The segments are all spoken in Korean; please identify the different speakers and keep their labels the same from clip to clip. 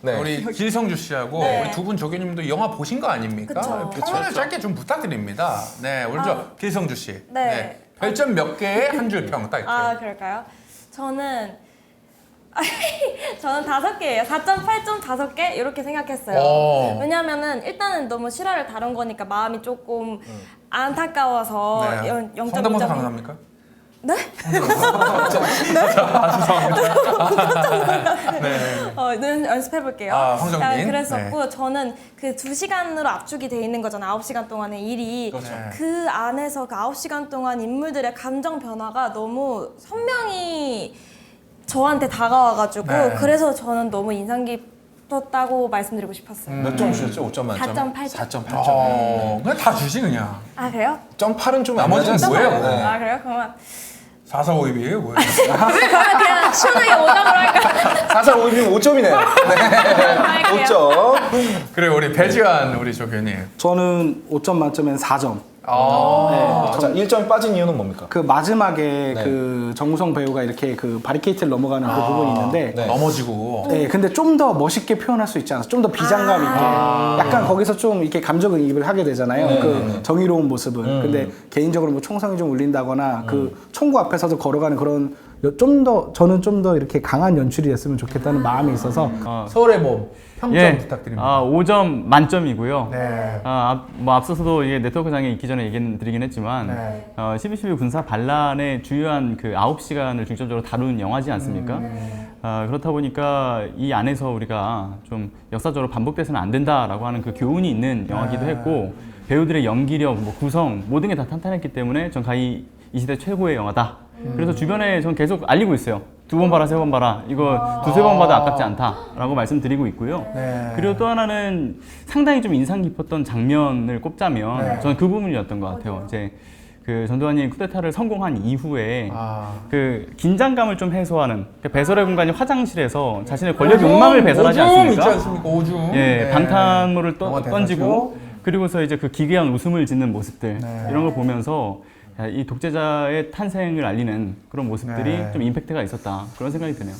Speaker 1: 네.
Speaker 2: 우리 길성주 씨하고
Speaker 3: 네.
Speaker 2: 우리 두 분 조교님도 영화 보신 거 아닙니까?
Speaker 3: 그쵸.
Speaker 2: 평을 짧게 좀 부탁드립니다. 네, 우리 저 길성주 씨.
Speaker 3: 네.
Speaker 2: 별점 몇 개의 한 줄 평 딱 이렇게.
Speaker 3: 아, 그럴까요? 저는 5개예요. 4.8점 5개 이렇게 생각했어요.
Speaker 2: 오.
Speaker 3: 왜냐면은 일단은 너무 실화를 다룬 거니까 마음이 조금 안타까워서
Speaker 2: 네.
Speaker 3: 0.2점.
Speaker 2: 성대모사 가능합니까?
Speaker 3: 네? 네, 연습해볼게요.
Speaker 2: 아, 황정민.
Speaker 3: 그랬었고 저는 그 2시간으로 압축이 돼 있는 거잖아요. 9시간 동안의 일이.
Speaker 2: 그렇죠.
Speaker 3: 그 안에서 그 9시간 동안 인물들의 감정 변화가 너무 선명히 저한테 다가와가지고
Speaker 2: 네.
Speaker 3: 그래서 저는 너무 인상 깊었다고 말씀드리고 싶었어요.
Speaker 1: 몇 점 주셨죠? 5점 만점?
Speaker 3: 4.8점.
Speaker 1: 4.8점.
Speaker 2: 그냥 다 주지 그냥.
Speaker 3: 아, 그래요?
Speaker 1: 점 8은 좀
Speaker 2: 나머지는
Speaker 1: 안
Speaker 2: 뭐예요?
Speaker 1: 맞았어요. 네.
Speaker 3: 아, 그래요? 그러면
Speaker 2: 4,4,5입이에요 뭐예요?
Speaker 3: 그냥 시원하게 5점으로 할까요?
Speaker 1: 4.5이면 5점이네요. 네.
Speaker 3: 할게요.
Speaker 1: 5점.
Speaker 2: 그리고 우리 배지환 우리 조교님.
Speaker 4: 저는 5점 만점엔 4점.
Speaker 2: 아,
Speaker 1: 자, 1점이 빠진 이유는 뭡니까?
Speaker 4: 그 마지막에
Speaker 1: 네.
Speaker 4: 그 정우성 배우가 이렇게 그 바리케이트를 넘어가는 그 부분이 있는데
Speaker 1: 네.
Speaker 2: 넘어지고.
Speaker 4: 네, 근데 좀 더 멋있게 표현할 수 있지 않아서 좀 더 비장감 있게 약간 거기서 좀 이렇게 감정이입을 하게 되잖아요. 그 정의로운 모습을. 근데 개인적으로 뭐 총성이 좀 울린다거나 그 총구 앞에서도 걸어가는 그런 좀 더 저는 좀 더 이렇게 강한 연출이 됐으면 좋겠다는 마음이 있어서
Speaker 2: 서울의 몸 평점 부탁드립니다.
Speaker 5: 5점 만점이고요.
Speaker 2: 네.
Speaker 5: 뭐 앞서서도 이게 네트워크장에 있기 전에 얘기 드리긴 했지만
Speaker 2: 네.
Speaker 5: 12.12 군사 반란의 주요한 그 9시간을 중점적으로 다룬 영화지 않습니까? 그렇다 보니까 이 안에서 우리가 좀 역사적으로 반복돼서는 안 된다라고 하는 그 교훈이 있는 영화기도 했고 배우들의 연기력, 뭐 구성 모든 게 다 탄탄했기 때문에 전 가히 이 시대 최고의 영화다. 그래서 주변에 전 계속 알리고 있어요. 2번 봐라, 3번 봐라. 이거 2-3번 봐도 아깝지 않다라고 말씀드리고 있고요.
Speaker 2: 네.
Speaker 5: 그리고 또 하나는 상당히 좀 인상 깊었던 장면을 꼽자면 저는 그 부분이었던 것 같아요. 이제 그 전두환이 쿠데타를 성공한 이후에 그 긴장감을 좀 해소하는 그 배설의 공간이 화장실에서 자신의 권력 욕망을 배설하지
Speaker 2: 오줌 있지
Speaker 5: 않습니까?
Speaker 2: 않습니까? 오줌.
Speaker 5: 예,
Speaker 2: 네.
Speaker 5: 방탄물을
Speaker 2: 영화
Speaker 5: 던지고
Speaker 2: 대사죠.
Speaker 5: 그리고서 이제 그 기괴한 웃음을 짓는 모습들
Speaker 2: 네.
Speaker 5: 이런 걸 보면서 야, 이 독재자의 탄생을 알리는 그런 모습들이
Speaker 2: 네.
Speaker 5: 좀 임팩트가 있었다 그런 생각이 드네요.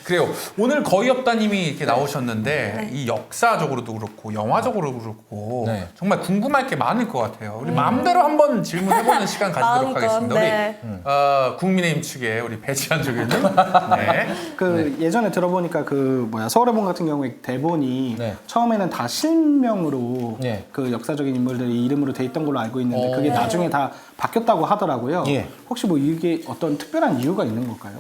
Speaker 2: 그래요. 오늘 거의 없다님이 이렇게 나오셨는데 이 역사적으로도 그렇고 영화적으로도 그렇고
Speaker 1: 네.
Speaker 2: 정말 궁금할 게 많을 것 같아요. 우리 마음대로 한번 질문해보는 시간 가지도록
Speaker 3: 마음껏,
Speaker 2: 하겠습니다.
Speaker 3: 네.
Speaker 2: 우리 국민의힘 측의 우리 배지환 조교님. 네.
Speaker 4: 그 예전에 들어보니까 그 뭐야 서울의 봄 같은 경우에 대본이
Speaker 1: 네.
Speaker 4: 처음에는 다 실명으로
Speaker 1: 네.
Speaker 4: 그 역사적인 인물들이 이름으로 돼 있던 걸로 알고 있는데 그게
Speaker 3: 네.
Speaker 4: 나중에 다 바뀌었다고 하더라고요.
Speaker 1: 예.
Speaker 4: 혹시 뭐 이게 어떤 특별한 이유가 있는 걸까요?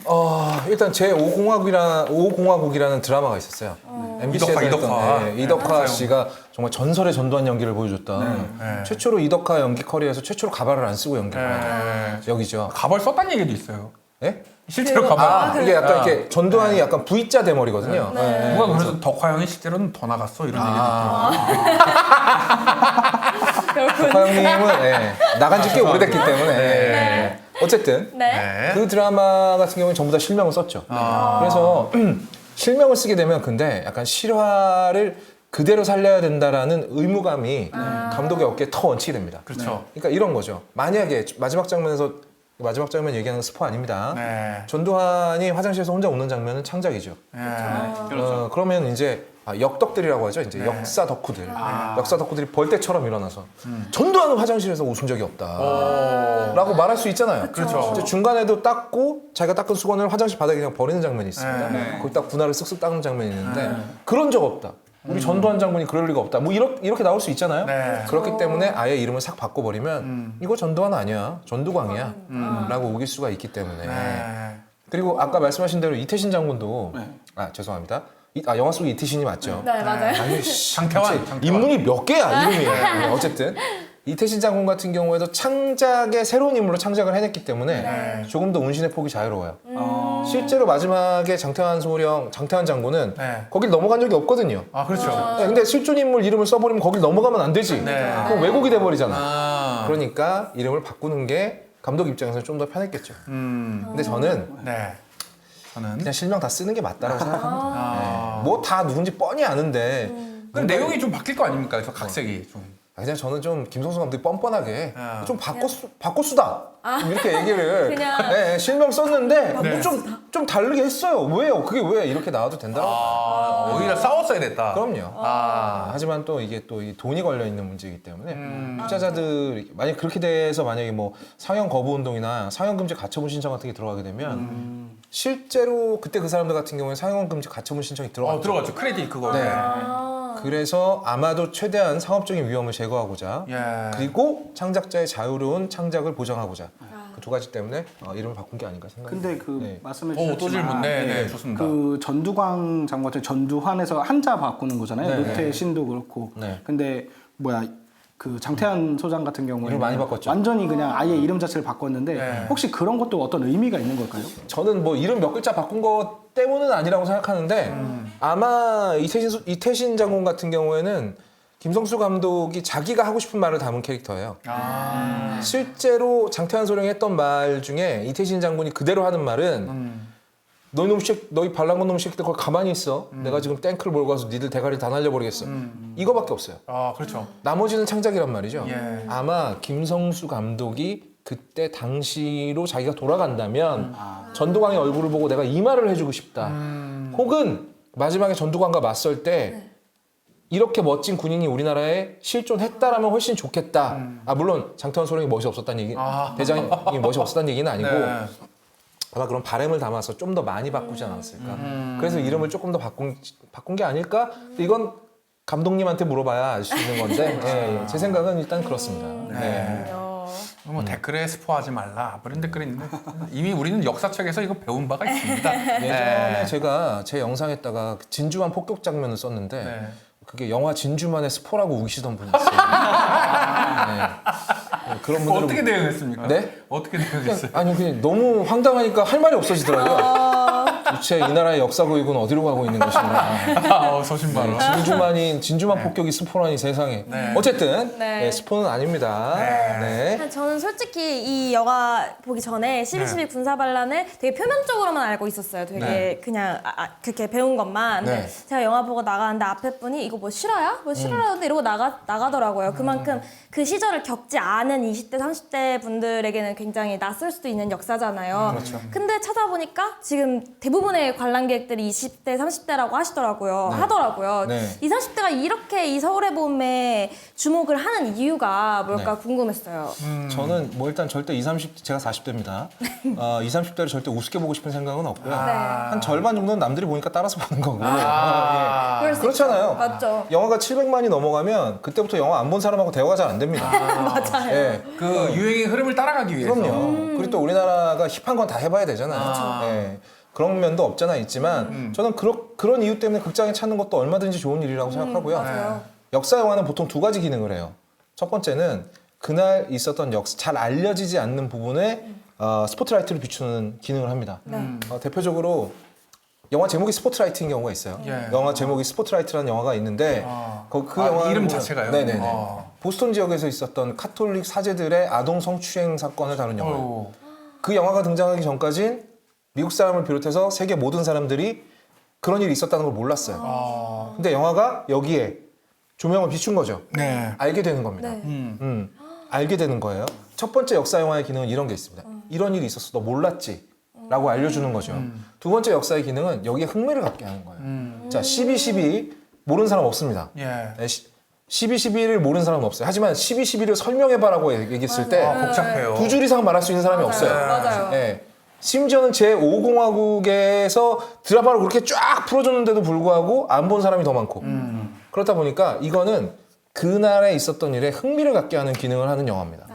Speaker 1: 일단 제5공화국이라는 드라마가 있었어요. MBC에서
Speaker 2: 이덕화.
Speaker 1: 이덕화 씨가 정말 전설의 전두환 연기를 보여줬던
Speaker 2: 네.
Speaker 1: 최초로 이덕화 연기 커리어에서 최초로 가발을 안 쓰고 연기를 한
Speaker 2: 네.
Speaker 1: 여기죠.
Speaker 2: 가발 썼다는 얘기도 있어요.
Speaker 1: 예?
Speaker 2: 실제로 가발.
Speaker 1: 이게 약간 이렇게 전두환이 약간 V자 대머리거든요. 네.
Speaker 2: 누가 그래서 덕화형이 실제로는 더 나갔어 이런 얘기도
Speaker 1: 덕화 형님은 나간 지 꽤 오래됐기 때문에
Speaker 2: 네.
Speaker 1: 어쨌든
Speaker 3: 네.
Speaker 2: 있더라고요.
Speaker 1: 그 드라마 같은 경우는 전부 다 실명을 썼죠. 그래서 실명을 쓰게 되면 근데 약간 실화를 그대로 살려야 된다라는 의무감이 감독의 어깨에 터 얹히게 됩니다.
Speaker 2: 그렇죠.
Speaker 1: 그러니까 이런 거죠. 만약에 마지막 장면 얘기하는 건 스포 아닙니다.
Speaker 2: 네.
Speaker 1: 전두환이 화장실에서 혼자 웃는 장면은 창작이죠.
Speaker 2: 네.
Speaker 1: 그러면 이제 역덕들이라고 하죠. 이제
Speaker 2: 네.
Speaker 1: 역사 덕후들. 역사 덕후들이 벌떼처럼 일어나서 전두환은 화장실에서 웃은 적이 없다. 라고 말할 수 있잖아요.
Speaker 2: 그렇죠.
Speaker 1: 이제 중간에도 닦고 자기가 닦은 수건을 화장실 바닥에 그냥 버리는 장면이 있습니다.
Speaker 2: 네.
Speaker 1: 거기 딱 분할을 쓱쓱 닦는 장면이 있는데 그런 적 없다. 우리 전두환 장군이 그럴 리가 없다. 뭐 이렇게 나올 수 있잖아요.
Speaker 2: 네.
Speaker 1: 그렇기 때문에 아예 이름을 싹 바꿔버리면 이거 전두환 아니야. 전두광이야. 라고 우길 수가 있기 때문에.
Speaker 2: 네.
Speaker 1: 그리고 아까 말씀하신 대로 이태신 장군도 죄송합니다. 영화 속에 이태신이 맞죠?
Speaker 3: 네, 맞아요.
Speaker 1: 아니,
Speaker 2: 장태환.
Speaker 1: 인물이 몇 개야 이름이. 어쨌든 이태신 장군 같은 경우에도 창작의 새로운 인물로 창작을 해냈기 때문에 조금 더 운신의 폭이 자유로워요. 실제로 마지막에 장태환 장군은
Speaker 2: 네.
Speaker 1: 거길 넘어간 적이 없거든요.
Speaker 2: 아 그렇죠.
Speaker 1: 근데 실존 인물 이름을 써버리면 거길 넘어가면 안 되지.
Speaker 2: 네.
Speaker 1: 그럼 왜곡이 돼버리잖아.
Speaker 2: 아.
Speaker 1: 그러니까 이름을 바꾸는 게 감독 입장에서 좀 더 편했겠죠. 근데 저는
Speaker 2: 네. 저는
Speaker 1: 그냥 실명 다 쓰는 게 맞다라고 생각합니다.
Speaker 2: 아.
Speaker 1: 뭐 다 누군지 뻔히 아는데
Speaker 2: 그 내용이 좀 바뀔 거 아닙니까? 그래서 각색이 좀.
Speaker 1: 그냥 저는 좀 김성수 감독이 뻔뻔하게
Speaker 2: 아.
Speaker 1: 좀 바꿔수다 이렇게 얘기를
Speaker 3: 그냥.
Speaker 1: 네, 실명 썼는데 뭐 좀 다르게 했어요. 왜요? 그게 왜 이렇게 나와도 된다고?
Speaker 2: 오히려 싸웠어야 됐다.
Speaker 1: 그럼요. 하지만 또 이게 또 이 돈이 걸려 있는 문제이기 때문에 투자자들 만약 그렇게 돼서 만약에 뭐 상영 거부 운동이나 상영 금지 가처분 신청 같은 게 들어가게 되면 실제로 그때 그 사람들 같은 경우에 상영 금지 가처분 신청이 들어갔죠.
Speaker 2: 들어갔죠. 크레딧 그거.
Speaker 1: 네. 그래서 아마도 최대한 상업적인 위험을 제거하고자
Speaker 2: 예.
Speaker 1: 그리고 창작자의 자유로운 창작을 보장하고자 그 두 가지 때문에 이름을 바꾼 게 아닌가 생각합니다.
Speaker 4: 근데 그
Speaker 1: 네.
Speaker 4: 말씀해
Speaker 2: 또
Speaker 4: 주셨지만
Speaker 2: 질문. 네,
Speaker 4: 예,
Speaker 2: 좋습니다.
Speaker 4: 그 전두광 장관 같은 전두환에서 한자 바꾸는 거잖아요.
Speaker 1: 네,
Speaker 4: 루테
Speaker 1: 네.
Speaker 4: 신도 그렇고.
Speaker 1: 네.
Speaker 4: 근데 그 장태환 소장 같은 경우에
Speaker 1: 이름 많이 바꿨죠.
Speaker 4: 완전히 그냥 아예 이름 자체를 바꿨는데
Speaker 2: 네.
Speaker 4: 혹시 그런 것도 어떤 의미가 있는 걸까요?
Speaker 1: 저는 뭐 이름 몇 글자 바꾼 것 때문은 아니라고 생각하는데 아마 이태신 장군 같은 경우에는 김성수 감독이 자기가 하고 싶은 말을 담은 캐릭터예요. 실제로 장태환 소령이 했던 말 중에 이태신 장군이 그대로 하는 말은 너희 반란군 놈 새끼들 거기 가만히 있어. 내가 지금 탱크를 몰고 가서 니들 대가리 다 날려버리겠어. 이거밖에 없어요.
Speaker 2: 그렇죠.
Speaker 1: 나머지는 창작이란 말이죠.
Speaker 2: 예.
Speaker 1: 아마 김성수 감독이 그때 당시로 자기가 돌아간다면 전두광의 얼굴을 보고 내가 이 말을 해주고 싶다. 혹은 마지막에 전두광과 맞설 때 이렇게 멋진 군인이 우리나라에 실존했다라면 훨씬 좋겠다. 물론 장태환 소령이 멋이 없었다는 얘기, 대장이 멋이 없었다는 얘기는 아니고
Speaker 2: 네.
Speaker 1: 아마 그런 바람을 담아서 좀 더 많이 바꾸지 않았을까. 그래서 이름을 조금 더 바꾼 게 아닐까? 이건 감독님한테 물어봐야 알 수 있는 건데 예, 제 생각은 일단 그렇습니다. 네.
Speaker 2: 뭐 댓글에 스포하지 말라 그런 댓글이 있는데 이미 우리는 역사책에서 이거 배운 바가 있습니다.
Speaker 1: 예전에 제가 제 영상에다가 진주만 폭격 장면을 썼는데
Speaker 2: 네.
Speaker 1: 그게 영화 진주만의 스포라고 우기시던 분이 있어요. 네. 그런 분들은
Speaker 2: 어떻게 대응했습니까?
Speaker 1: 네?
Speaker 2: 어떻게 대응했어요?
Speaker 1: 아니 그냥 너무 황당하니까 할 말이 없어지더라고요. 도대체 이 나라의 역사 교육은 어디로 가고 있는 것인가?
Speaker 2: 소신발언.
Speaker 1: 진주만 폭격이 스포라니 세상에.
Speaker 2: 네.
Speaker 1: 어쨌든
Speaker 3: 네.
Speaker 1: 네, 스포는 아닙니다. 네.
Speaker 3: 저는 솔직히 이 영화 보기 전에 12.12 군사반란을 되게 표면적으로만 알고 있었어요. 되게
Speaker 1: 네.
Speaker 3: 그냥 그렇게 배운 것만. 근데
Speaker 1: 네.
Speaker 3: 제가 영화 보고 나가는데 앞에 분이 이거 뭐 실화야? 뭐 실화라는데 이러고 나가더라고요. 그만큼 그 시절을 겪지 않은 20대, 30대 분들에게는 굉장히 낯설 수도 있는 역사잖아요.
Speaker 1: 그렇죠.
Speaker 3: 근데 찾아보니까 지금 대부분의 관람객들이 20대, 30대라고 하더라고요.
Speaker 1: 네.
Speaker 3: 20, 30대가 이렇게 이 서울의 봄에 주목을 하는 이유가 뭘까
Speaker 1: 네.
Speaker 3: 궁금했어요.
Speaker 1: 저는 뭐 일단 절대 20, 30 제가 40대입니다. 20, 30대를 절대 우습게 보고 싶은 생각은 없고요. 한 절반 정도는 남들이 보니까 따라서 보는 거고.
Speaker 3: 그럴 수
Speaker 1: 그렇잖아요.
Speaker 3: 있죠. 맞죠.
Speaker 1: 영화가 700만이 넘어가면 그때부터 영화 안 본 사람하고 대화가 잘 안 됩니다.
Speaker 3: 맞아요.
Speaker 1: 예.
Speaker 2: 그 유행의 흐름을 따라가기 위해서.
Speaker 1: 그럼요. 그리고 또 우리나라가 힙한 건 다 해봐야 되잖아요. 예. 그런 면도 없잖아 있지만 저는 그런 이유 때문에 극장에 찾는 것도 얼마든지 좋은 일이라고 생각하고요.
Speaker 3: 맞아요.
Speaker 1: 역사 영화는 보통 두 가지 기능을 해요. 첫 번째는 그날 있었던 잘 알려지지 않는 부분에 스포트라이트를 비추는 기능을 합니다. 대표적으로 영화 제목이 스포트라이트인 경우가 있어요.
Speaker 2: 예.
Speaker 1: 영화 제목이 스포트라이트라는 영화가 있는데 그 영화
Speaker 2: 이름 자체가요?
Speaker 1: 네네네.
Speaker 2: 아.
Speaker 1: 보스턴 지역에서 있었던 카톨릭 사제들의 아동 성추행 사건을 다룬 영화예요.
Speaker 2: 어휴.
Speaker 1: 그 영화가 등장하기 전까진 미국 사람을 비롯해서 세계 모든 사람들이 그런 일이 있었다는 걸 몰랐어요. 근데 영화가 여기에 조명을 비춘 거죠.
Speaker 2: 네.
Speaker 1: 알게 되는 겁니다.
Speaker 3: 네.
Speaker 1: 알게 되는 거예요. 첫 번째 역사 영화의 기능은 이런 게 있습니다. 이런 일이 있었어. 너 몰랐지? 라고 알려주는 거죠. 두 번째 역사의 기능은 여기에 흥미를 갖게 하는 거예요. 자, 12.12 모르는 사람 없습니다.
Speaker 2: 예.
Speaker 1: 12.12를 모르는 사람은 없어요. 하지만 12.12를 설명해봐라고 얘기했을 때
Speaker 2: 복잡해요.
Speaker 1: 두 줄 이상 말할 수 있는 사람이 없어요.
Speaker 3: 맞아요.
Speaker 1: 예. 심지어는 제5공화국에서 드라마를 그렇게 쫙 풀어줬는데도 불구하고 안 본 사람이 더 많고 그렇다 보니까 이거는 그날에 있었던 일에 흥미를 갖게 하는 기능을 하는 영화입니다.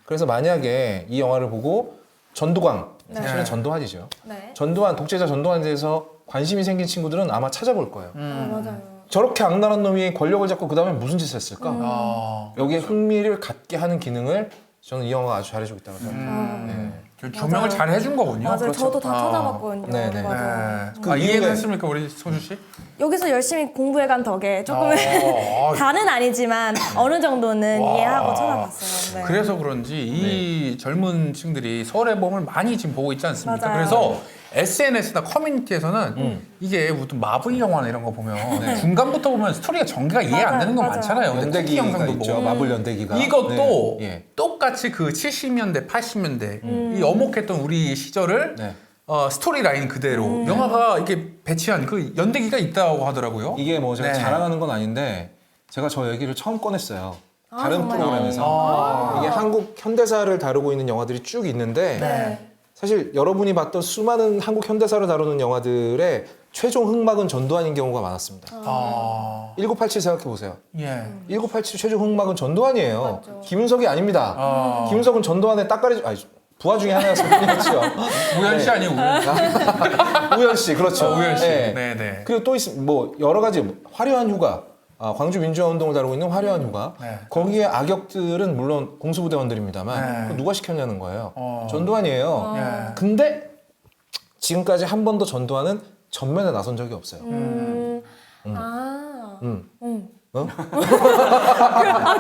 Speaker 1: 그래서 만약에 이 영화를 보고 전두광, 사실은 전두환이죠.
Speaker 3: 네.
Speaker 1: 전두환, 독재자 전두환에 대해서 관심이 생긴 친구들은 아마 찾아볼 거예요.
Speaker 3: 맞아요.
Speaker 1: 저렇게 악랄한 놈이 권력을 잡고 그 다음에 무슨 짓을 했을까? 여기에 흥미를 갖게 하는 기능을 저는 이 영화가 아주 잘해주고 있다고 생각합니다. 네.
Speaker 2: 조명을 잘 해준 거군요.
Speaker 3: 맞아요. 저도 다 찾아봤거든요.
Speaker 1: 네네.
Speaker 3: 맞아요.
Speaker 1: 그
Speaker 2: 이해는
Speaker 1: 이후에-
Speaker 2: 했습니까, 우리 소주 씨?
Speaker 3: 여기서 열심히 공부해간 덕에 조금은 다는 아니지만 어느 정도는 이해하고 찾아봤어요. 네.
Speaker 2: 그래서 그런지 이 젊은 층들이 서울의 봄을 많이 지금 보고 있지 않습니까?
Speaker 3: 맞아요.
Speaker 2: 그래서 SNS나 커뮤니티에서는 이게 무슨 마블 영화나 이런 거 보면 중간부터 보면 스토리가 전개가 이해 안 되는 거
Speaker 3: 맞아요.
Speaker 2: 많잖아요. 근데 쿠키
Speaker 1: 연대기가
Speaker 2: 영상도
Speaker 1: 있죠.
Speaker 2: 보고.
Speaker 1: 마블 연대기가.
Speaker 2: 이것도
Speaker 1: 네. 예.
Speaker 2: 똑같이 그 70년대, 80년대 이 어목했던 우리 시절을
Speaker 1: 네.
Speaker 2: 스토리 라인 그대로 영화가 이렇게 배치한 그 연대기가 있다고 하더라고요.
Speaker 1: 이게 뭐 제가
Speaker 2: 네.
Speaker 1: 자랑하는 건 아닌데 제가 저 얘기를 처음 꺼냈어요. 다른
Speaker 3: 정말요?
Speaker 1: 프로그램에서. 이게 한국 현대사를 다루고 있는 영화들이 쭉 있는데
Speaker 3: 네.
Speaker 1: 사실 여러분이 봤던 수많은 한국 현대사를 다루는 영화들의 최종 흑막은 전두환인 경우가 많았습니다. 1987 생각해 보세요.
Speaker 2: 예.
Speaker 1: 1987 최종 흑막은 전두환이에요.
Speaker 3: 맞죠.
Speaker 1: 김은석이 아닙니다. 김은석은 전두환의 따까리 아니 부하 중에 하나였을 뿐이었죠.
Speaker 2: 우연 씨 아니에요, 우연 씨.
Speaker 1: 우연 씨, 그렇죠.
Speaker 2: 우연 씨.
Speaker 1: 네.
Speaker 2: 네, 네.
Speaker 1: 그리고 또 뭐 여러 가지 화려한 휴가, 광주 민주화 운동을 다루고 있는 화려한 휴가.
Speaker 2: 네.
Speaker 1: 거기에 악역들은 물론 공수부대원들입니다만
Speaker 2: 네.
Speaker 1: 그거 누가 시켰냐는 거예요. 전두환이에요.
Speaker 2: 예.
Speaker 1: 근데 지금까지 한 번도 전두환은 전면에 나선 적이 없어요. 어?
Speaker 3: 아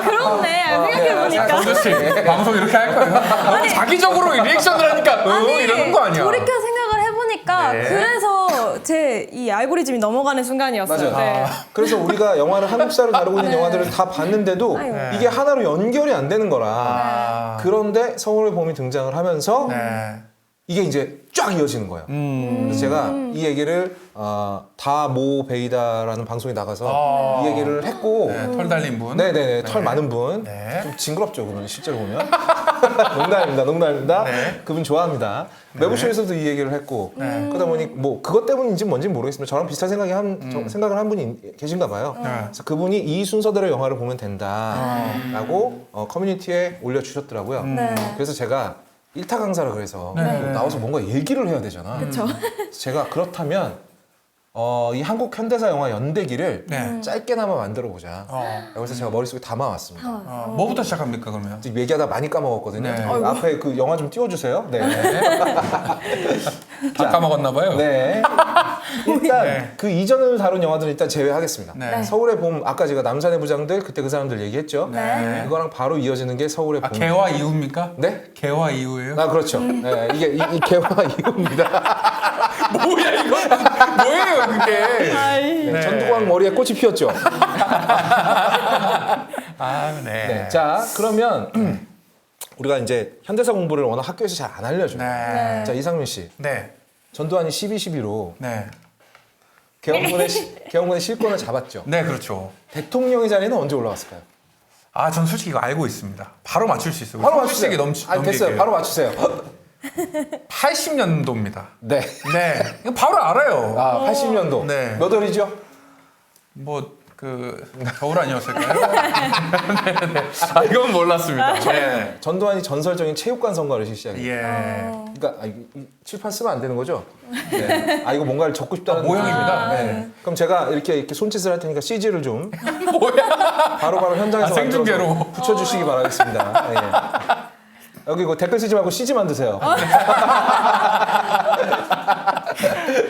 Speaker 3: 그렇네. 생각해보니까.
Speaker 2: 정조 씨 방송 이렇게 할 거예요. 너무 자기적으로 리액션을 하니까 이러는 거 아니야?
Speaker 3: 돌이켜 생각을 해보니까
Speaker 2: 네.
Speaker 3: 그래서 제 이 알고리즘이 넘어가는 순간이었어요.
Speaker 1: 맞아요.
Speaker 3: 네.
Speaker 1: 그래서 우리가 영화를 한국사를 다루고 있는 영화들을 다 봤는데도
Speaker 3: 아이고.
Speaker 1: 이게 하나로 연결이 안 되는 거라. 그런데 서울의 봄이 등장을 하면서
Speaker 2: 네.
Speaker 1: 이게 이제 쫙 이어지는 거예요. 그래서 제가 이 얘기를 다 모 베이다라는 방송에 나가서 이 얘기를 했고
Speaker 2: 네, 털 달린 분.
Speaker 1: 네네네 털 많은 분.
Speaker 2: 네.
Speaker 1: 좀 징그럽죠 그분 실제로 보면. 농담입니다.
Speaker 2: 네.
Speaker 1: 그분 좋아합니다. 매부쇼에서도 이 얘기를 했고 그러다 보니 뭐 그것 때문인지 뭔지는 모르겠습니다. 저랑 비슷한 생각을 한 분이 계신가 봐요. 그래서 그분이 이 순서대로 영화를 보면 된다라고 커뮤니티에 올려주셨더라고요.
Speaker 3: 네.
Speaker 1: 그래서 제가 일타 강사라 그래서 나와서 뭔가 얘기를 해야 되잖아.
Speaker 3: 그렇죠.
Speaker 1: 제가 그렇다면 이 한국 현대사 영화 연대기를
Speaker 2: 네.
Speaker 1: 짧게나마 만들어 보자. 그래서 제가 머릿속에 담아왔습니다.
Speaker 2: 뭐부터 시작합니까 그러면?
Speaker 1: 지금 얘기하다 많이 까먹었거든요.
Speaker 2: 네.
Speaker 1: 그 앞에 그 영화 좀 띄워주세요. 네.
Speaker 2: 다 까먹었나 봐요.
Speaker 1: 네. 일단
Speaker 2: 네.
Speaker 1: 그 이전을 다룬 영화들은 일단 제외하겠습니다.
Speaker 2: 네.
Speaker 1: 서울의 봄 아까 제가 남산의 부장들 그때 그 사람들 얘기했죠.
Speaker 2: 네.
Speaker 1: 그거랑 바로 이어지는 게 서울의 봄.
Speaker 2: 개화 이후입니까?
Speaker 1: 네?
Speaker 2: 개화 이후예요?
Speaker 1: 아 그렇죠. 네, 이게 이 개화 이후입니다.
Speaker 2: 뭐야 이거? 뭐예요 그게?
Speaker 1: 네, 전두광 머리에 꽃이 피었죠.
Speaker 2: 아 네.
Speaker 1: 네. 자 그러면 우리가 이제 현대사 공부를 워낙 학교에서 잘 안 알려줘요.
Speaker 2: 네.
Speaker 1: 자 이상민 씨,
Speaker 2: 네.
Speaker 1: 전두환이 12.12로
Speaker 2: 네.
Speaker 1: 계엄군의 실권을 잡았죠.
Speaker 2: 네 그렇죠.
Speaker 1: 대통령의 자리는 언제 올라왔을까요?
Speaker 2: 아 전 솔직히 이거 알고 있습니다. 바로 맞출 수 있어요.
Speaker 1: 바로 맞추세요. 아니 됐어요.
Speaker 2: 넘길게요.
Speaker 1: 바로 맞추세요.
Speaker 2: 80년도입니다.
Speaker 1: 네.
Speaker 2: 네. 이거 바로 알아요.
Speaker 1: 아 80년도.
Speaker 2: 네.
Speaker 1: 몇 월이죠?
Speaker 2: 뭐 겨울 아니었을까요? 네네. 아 이건 몰랐습니다. 네.
Speaker 1: 전두환이 전설적인 체육관 선거를 실시하게.
Speaker 2: 예.
Speaker 1: 그러니까 이 칠판 쓰면 안 되는 거죠? 네. 아 이거 뭔가를 적고 싶다는
Speaker 2: 모형입니다.
Speaker 1: 네. 그럼 제가 이렇게 손짓을 할 테니까 CG를 좀
Speaker 2: 뭐야?
Speaker 1: 바로바로 현장에서
Speaker 2: 아, 생중계로.
Speaker 1: 만들어서 붙여주시기 바라겠습니다. 예. 여기 이거 댓글 쓰지 말고 CG 만드세요.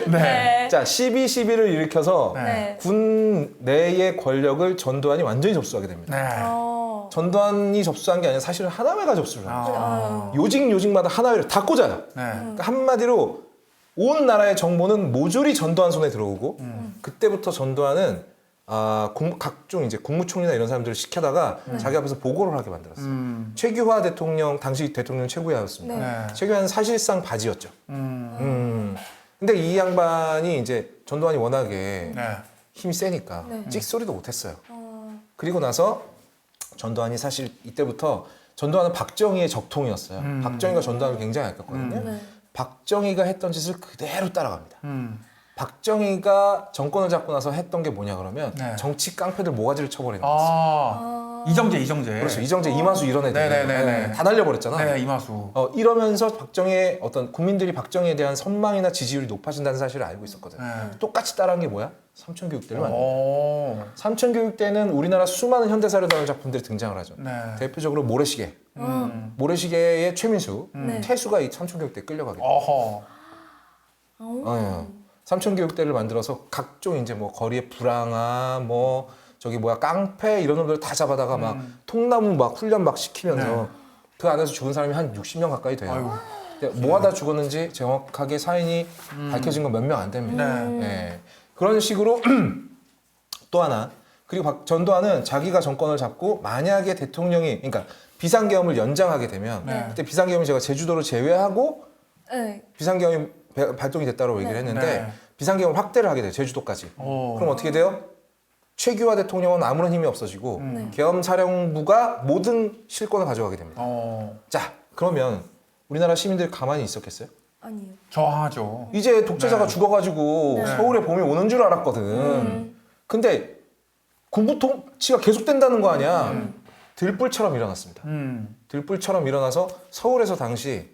Speaker 3: 네.
Speaker 1: 자 12.12를 일으켜서
Speaker 3: 네.
Speaker 1: 군 내의 권력을 전두환이 완전히 접수하게 됩니다.
Speaker 2: 네.
Speaker 1: 전두환이 접수한 게 아니라 사실은 하나회가 접수를 합니다.
Speaker 2: 아.
Speaker 1: 요직마다 하나회를 다 꽂아요.
Speaker 2: 네.
Speaker 1: 그러니까 한마디로 온 나라의 정보는 모조리 전두환 손에 들어오고 그때부터 전두환은 각종 이제 국무총리나 이런 사람들을 시켜다가 자기 앞에서 보고를 하게 만들었어요. 최규하 대통령 당시 대통령 최고위하였습니다.
Speaker 2: 네.
Speaker 1: 최규하는 사실상 바지였죠. 근데 이 양반이 이제 전두환이 워낙에
Speaker 2: 네.
Speaker 1: 힘이 세니까 찍소리도 못했어요. 그리고 나서 전두환이 사실 이때부터 전두환은 박정희의 적통이었어요. 박정희가 전두환을 굉장히 아꼈거든요. 박정희가 했던 짓을 그대로 따라갑니다. 박정희가 정권을 잡고 나서 했던 게 뭐냐 그러면
Speaker 2: 네.
Speaker 1: 정치 깡패들 모가지를 쳐버리는 거였어요.
Speaker 2: 이정재.
Speaker 1: 그렇죠. 이정재, 이마수 이런 애들
Speaker 2: 네네네네.
Speaker 1: 다 날려버렸잖아.
Speaker 2: 네, 이마수.
Speaker 1: 이러면서 박정희의 어떤 국민들이 박정희에 대한 선망이나 지지율이 높아진다는 사실을 알고 있었거든.
Speaker 2: 네.
Speaker 1: 똑같이 따라한 게 뭐야? 삼천교육대를 만든 거야.
Speaker 2: 오.
Speaker 1: 삼천교육대는 우리나라 수많은 현대사를 다룬 작품들이 등장을 하죠.
Speaker 2: 네.
Speaker 1: 대표적으로 모래시계. 모래시계의 최민수, 태수가 이 삼천교육대에 끌려가게 돼요.
Speaker 2: 어허.
Speaker 1: 삼천교육대를 만들어서 각종 이제 뭐 거리의 불황아, 뭐 저기 뭐야 깡패 이런 놈들 다 잡아다가 막 통나무 막 훈련 막 시키면서 그 안에서 죽은 사람이 한 60명 가까이 돼요. 뭐 하다 죽었는지 정확하게 사인이 밝혀진 건 몇 명 안 됩니다. 예. 그런 식으로 또 하나 그리고 전두환은 자기가 정권을 잡고 만약에 대통령이 그러니까 비상계엄을 연장하게 되면 그때 비상계엄이 제가 제주도를 제외하고
Speaker 3: 네.
Speaker 1: 비상계엄이 발동이 됐다고 얘기를 했는데 비상계엄을 확대를 하게 돼요. 제주도까지. 그럼 어떻게 돼요? 최규하 대통령은 아무런 힘이 없어지고 계엄사령부가 모든 실권을 가져가게 됩니다. 자, 그러면 우리나라 시민들이 가만히 있었겠어요?
Speaker 3: 아니요.
Speaker 2: 저하죠.
Speaker 1: 이제 독재자가 죽어가지고 서울에 봄이 오는 줄 알았거든. 근데 군부 통치가 계속된다는 거 아니야. 들불처럼 일어났습니다. 들불처럼 일어나서 서울에서 당시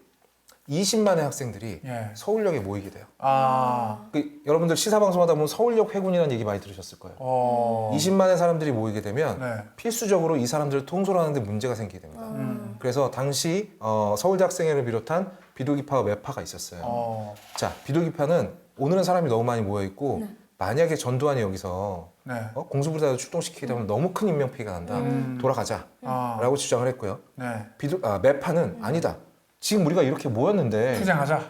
Speaker 1: 20만의 학생들이
Speaker 2: 예.
Speaker 1: 서울역에 모이게 돼요.
Speaker 2: 아,
Speaker 1: 여러분들 시사방송하다 보면 서울역 회군이라는 얘기 많이 들으셨을 거예요. 20만의 사람들이 모이게 되면
Speaker 2: 네.
Speaker 1: 필수적으로 이 사람들을 통솔하는 데 문제가 생기게 됩니다. 그래서 당시 서울대 학생회를 비롯한 비둘기파와 매파가 있었어요. 자, 비둘기파는 오늘은 사람이 너무 많이 모여있고 만약에 전두환이 여기서
Speaker 2: 네.
Speaker 1: 공수부대도 출동시키게 되면 너무 큰 인명피해가 난다. 돌아가자 라고 주장을 했고요.
Speaker 2: 네.
Speaker 1: 매파는 아니다. 지금 우리가 이렇게 모였는데
Speaker 2: 투쟁하자.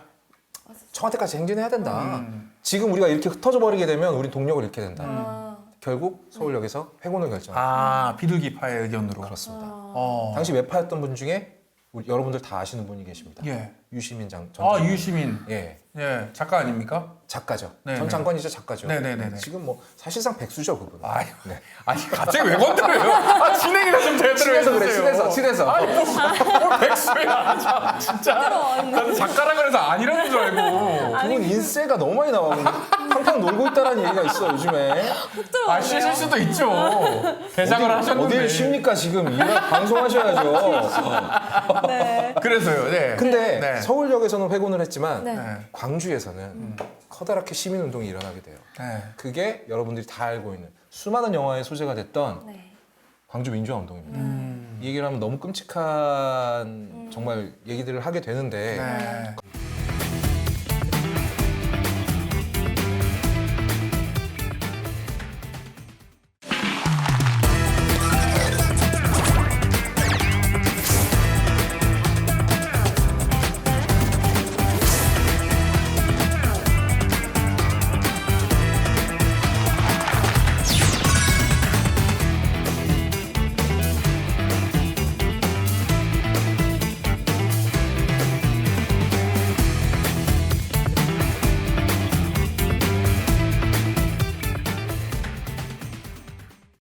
Speaker 1: 청와대까지 행진해야 된다. 지금 우리가 이렇게 흩어져 버리게 되면 우리 동력을 잃게 된다. 결국 서울역에서 회군을 결정합니다.
Speaker 2: 아, 비둘기파의 의견으로.
Speaker 1: 그렇습니다.
Speaker 2: 어.
Speaker 1: 당시 매파였던 분 중에 여러분들 다 아시는 분이 계십니다.
Speaker 2: 예.
Speaker 1: 유시민 전
Speaker 2: 아,
Speaker 1: 장관.
Speaker 2: 유시민.
Speaker 1: 예,
Speaker 2: 예, 작가 아닙니까?
Speaker 1: 작가죠.
Speaker 2: 네,
Speaker 1: 전
Speaker 2: 네.
Speaker 1: 장관이죠, 작가죠.
Speaker 2: 네네네네.
Speaker 1: 지금 뭐 사실상 백수죠, 그분.
Speaker 2: 아유,
Speaker 1: 네.
Speaker 2: 아니 갑자기 왜 건드려요? 아, 진행이나 좀 제대로
Speaker 1: 친해서 그래,
Speaker 2: 해주세요.
Speaker 1: 친해서.
Speaker 2: 아니 뭘 백수야, 진짜. 나는 작가라 그래서 아니라는 줄 알고.
Speaker 1: 그분 인세가 너무 많이 나와. 팡팡 놀고 있다는 얘기가 있어 요즘에.
Speaker 2: 아, 쉬실 수도 있죠. 대장을 하셨는데.
Speaker 1: 어딜 쉽니까 지금? 방송하셔야죠.
Speaker 3: 네.
Speaker 2: 그래서요. 네.
Speaker 1: 근데
Speaker 2: 네.
Speaker 1: 서울역에서는 회군을 했지만
Speaker 3: 네.
Speaker 2: 네.
Speaker 1: 광주에서는 커다랗게 시민운동이 일어나게 돼요.
Speaker 2: 네.
Speaker 1: 그게 여러분들이 다 알고 있는 수많은 영화의 소재가 됐던
Speaker 3: 네.
Speaker 1: 광주 민주화운동입니다. 이 얘기를 하면 너무 끔찍한 정말 얘기들을 하게 되는데
Speaker 2: 네.